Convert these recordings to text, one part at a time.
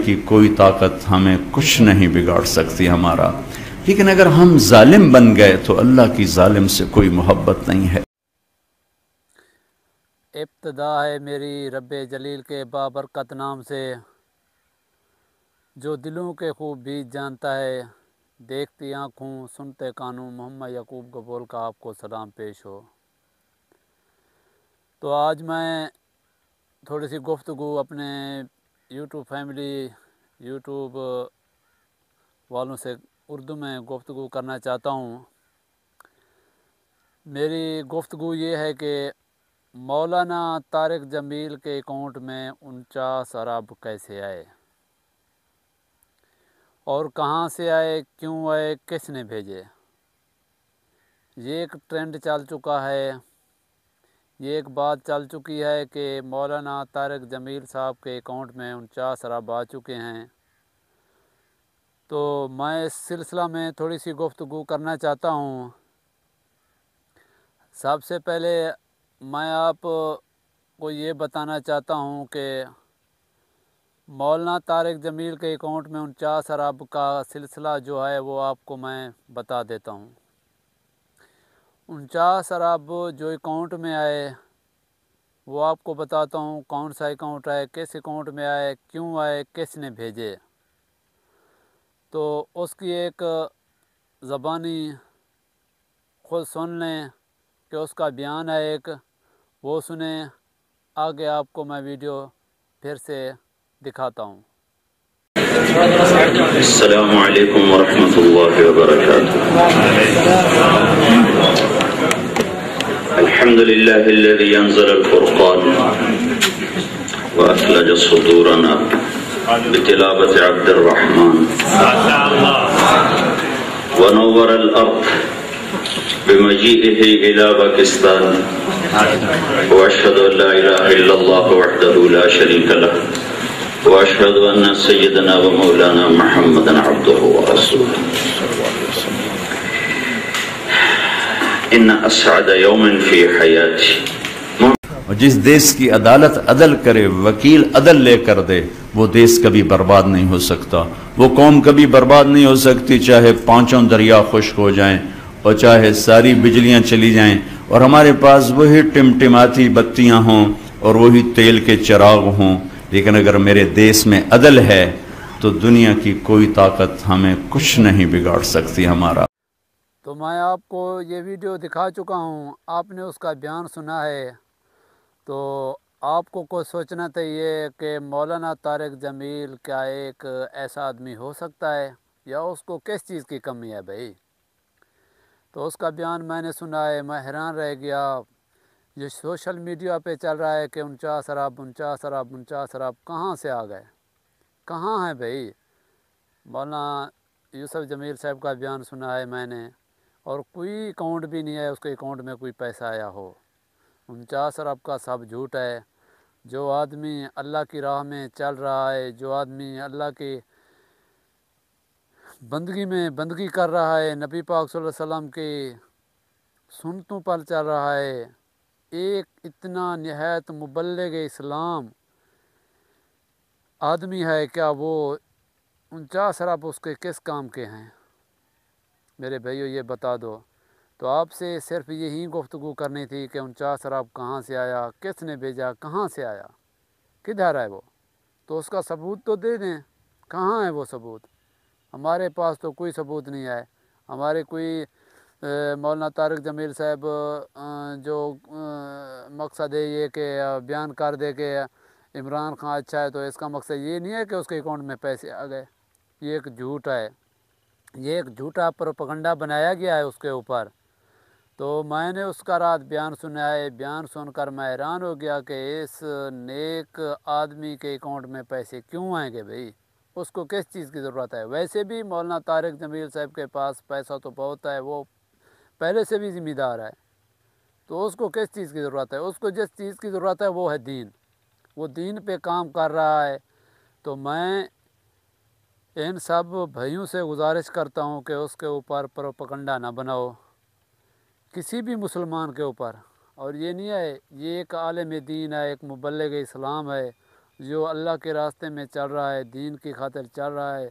کی کوئی طاقت ہمیں کچھ نہیں بگاڑ سکتی ہمارا، لیکن اگر ہم ظالم بن گئے تو اللہ کی ظالم سے کوئی محبت نہیں ہے۔ ابتدا ہے میری رب جلیل کے بابرکت نام سے، جو دلوں کے خوب بیج جانتا ہے، دیکھتی آنکھوں سنتے کانوں، محمد یعقوب گبول کا آپ کو سلام پیش ہو۔ تو آج میں تھوڑی سی گفتگو اپنے یوٹیوب فیملی، یوٹیوب والوں سے اردو میں گفتگو کرنا چاہتا ہوں۔ میری گفتگو یہ ہے کہ مولانا طارق جمیل کے اکاؤنٹ میں 49 ارب کیسے آئے، اور کہاں سے آئے، کیوں آئے، کس نے بھیجے۔ یہ ایک ٹرینڈ چل چکا ہے، یہ ایک بات چل چکی ہے کہ مولانا طارق جمیل صاحب کے اکاؤنٹ میں 49 ارب آ چکے ہیں۔ تو میں اس سلسلہ میں تھوڑی سی گفتگو کرنا چاہتا ہوں۔ سب سے پہلے میں آپ کو یہ بتانا چاہتا ہوں کہ مولانا طارق جمیل کے اکاؤنٹ میں 49 ارب کا سلسلہ جو ہے وہ آپ کو میں بتا دیتا ہوں۔ 49 ارب جو اکاؤنٹ میں آئے وہ آپ کو بتاتا ہوں، کون سا اکاؤنٹ آئے، کس اکاؤنٹ میں آئے، کیوں آئے، کس نے بھیجے۔ تو اس کی ایک زبانی خود سن لیں کہ اس کا بیان ہے ایک، وہ سنیں، آگے آپ کو میں ویڈیو پھر سے دکھاتا ہوں۔ السلام علیکم ورحمۃ اللہ وبرکاتہ۔ الحمد لله الذي أنزل الفرقان وأثلج صدورنا بتلاوة عبد الرحمن ونور الأرض بمجيئه إلى باكستان، وأشهد أن لا إله إلا الله وحده لا شريك له، وأشهد أن سيدنا ومولانا محمدا عبده ورسوله۔ ان اسعد یوم فی حیاتی، اور جس دیس کی عدالت عدل کرے، وکیل عدل لے کر دے، وہ دیس کبھی برباد نہیں ہو سکتا، وہ قوم کبھی برباد نہیں ہو سکتی، چاہے پانچوں دریا خشک ہو جائیں اور چاہے ساری بجلیاں چلی جائیں اور ہمارے پاس وہی ٹمٹماتی بتیاں ہوں اور وہی تیل کے چراغ ہوں، لیکن اگر میرے دیس میں عدل ہے تو دنیا کی کوئی طاقت ہمیں کچھ نہیں بگاڑ سکتی ہمارا۔ تو میں آپ کو یہ ویڈیو دکھا چکا ہوں، آپ نے اس کا بیان سنا ہے، تو آپ کو کچھ سوچنا چاہیے کہ مولانا طارق جمیل کیا ایک ایسا آدمی ہو سکتا ہے، یا اس کو کس چیز کی کمی ہے بھائی۔ تو اس کا بیان میں نے سنا ہے، میں حیران رہ گیا۔ یہ سوشل میڈیا پہ چل رہا ہے کہ 49 ارب 49 ارب 49 ارب کہاں سے آ گئے، کہاں ہیں بھائی۔ مولانا یوسف جمیل صاحب کا بیان سنا ہے میں نے، اور کوئی اکاؤنٹ بھی نہیں ہے اس کے اکاؤنٹ میں کوئی پیسہ آیا ہو۔ 49 ارب کا سب جھوٹ ہے۔ جو آدمی اللہ کی راہ میں چل رہا ہے، جو آدمی اللہ کی بندگی میں بندگی کر رہا ہے، نبی پاک صلی اللہ علیہ وسلم کی سنتوں پر چل رہا ہے، ایک اتنا نہایت مبلغ اسلام آدمی ہے، کیا وہ 49 ارب اس کے کس کام کے ہیں؟ میرے بھائیو یہ بتا دو۔ تو آپ سے صرف یہی گفتگو کرنی تھی کہ 49 ارب کہاں سے آیا، کس نے بھیجا، کہاں سے آیا، کدھر ہے وہ، تو اس کا ثبوت تو دے دیں۔ کہاں ہے وہ ثبوت؟ ہمارے پاس تو کوئی ثبوت نہیں ہے۔ ہمارے کوئی مولانا طارق جمیل صاحب جو مقصد ہے یہ کہ بیان کر دے کہ عمران خان اچھا ہے، تو اس کا مقصد یہ نہیں ہے کہ اس کے اکاؤنٹ میں پیسے آ گئے۔ یہ ایک جھوٹ ہے، یہ ایک جھوٹا پروپیگنڈا بنایا گیا ہے اس کے اوپر۔ تو میں نے اس کا رات بیان سنا ہے، بیان سن کر میں حیران ہو گیا کہ اس نیک آدمی کے اکاؤنٹ میں پیسے کیوں آئیں گے بھائی، اس کو کس چیز کی ضرورت ہے۔ ویسے بھی مولانا طارق جمیل صاحب کے پاس پیسہ تو بہت ہے، وہ پہلے سے بھی ذمہ دار ہے، تو اس کو کس چیز کی ضرورت ہے؟ اس کو جس چیز کی ضرورت ہے وہ ہے دین، وہ دین پہ کام کر رہا ہے۔ تو میں ان سب بھائیوں سے گزارش کرتا ہوں کہ اس کے اوپر پروپیگنڈا نہ بناؤ، کسی بھی مسلمان کے اوپر۔ اور یہ نہیں ہے، یہ ایک عالم دین ہے، ایک مبلغ اسلام ہے، جو اللہ کے راستے میں چل رہا ہے، دین کی خاطر چل رہا ہے،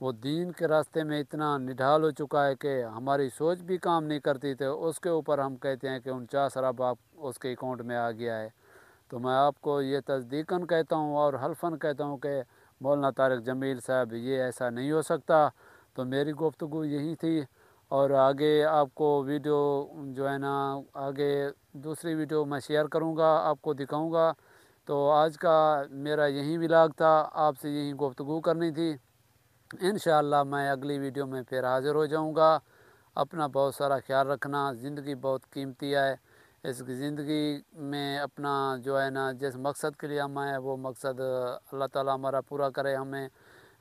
وہ دین کے راستے میں اتنا نڈھال ہو چکا ہے کہ ہماری سوچ بھی کام نہیں کرتی تھے، اس کے اوپر ہم کہتے ہیں کہ 49 ارب آپ اس کے اکاؤنٹ میں آ گیا ہے۔ تو میں آپ کو یہ تصدیقاً کہتا ہوں اور حلفاً کہتا ہوں کہ مولانا طارق جمیل صاحب یہ ایسا نہیں ہو سکتا۔ تو میری گفتگو یہی تھی، اور آگے آپ کو ویڈیو جو ہے نا آگے دوسری ویڈیو میں شیئر کروں گا، آپ کو دکھاؤں گا۔ تو آج کا میرا یہی ولاگ تھا، آپ سے یہی گفتگو کرنی تھی۔ انشاءاللہ میں اگلی ویڈیو میں پھر حاضر ہو جاؤں گا۔ اپنا بہت سارا خیال رکھنا، زندگی بہت قیمتی ہے، اس کی زندگی میں اپنا جو ہے نا جس مقصد کے لیے ہم آئے وہ مقصد اللہ تعالیٰ ہمارا پورا کرے۔ ہمیں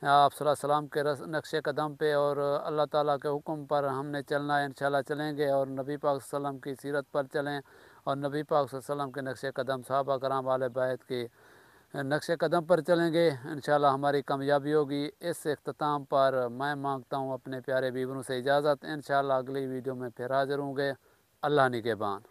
آپ صلی اللہ علیہ وسلم کے نقش قدم پہ اور اللہ تعالیٰ کے حکم پر ہم نے چلنا ہے، انشاءاللہ چلیں گے، اور نبی پاک صلی اللہ علیہ وسلم کی سیرت پر چلیں، اور نبی پاک صلی اللہ علیہ وسلم کے نقش قدم، صحابہ کرام والے بیت کے نقش قدم پر چلیں گے، انشاءاللہ ہماری کامیابی ہوگی۔ اس اختتام پر میں مانگتا ہوں اپنے پیارے بیوروں سے اجازت، انشاءاللہ اگلی ویڈیو میں پھر حاضر ہوں گے۔ اللہ نگہبان۔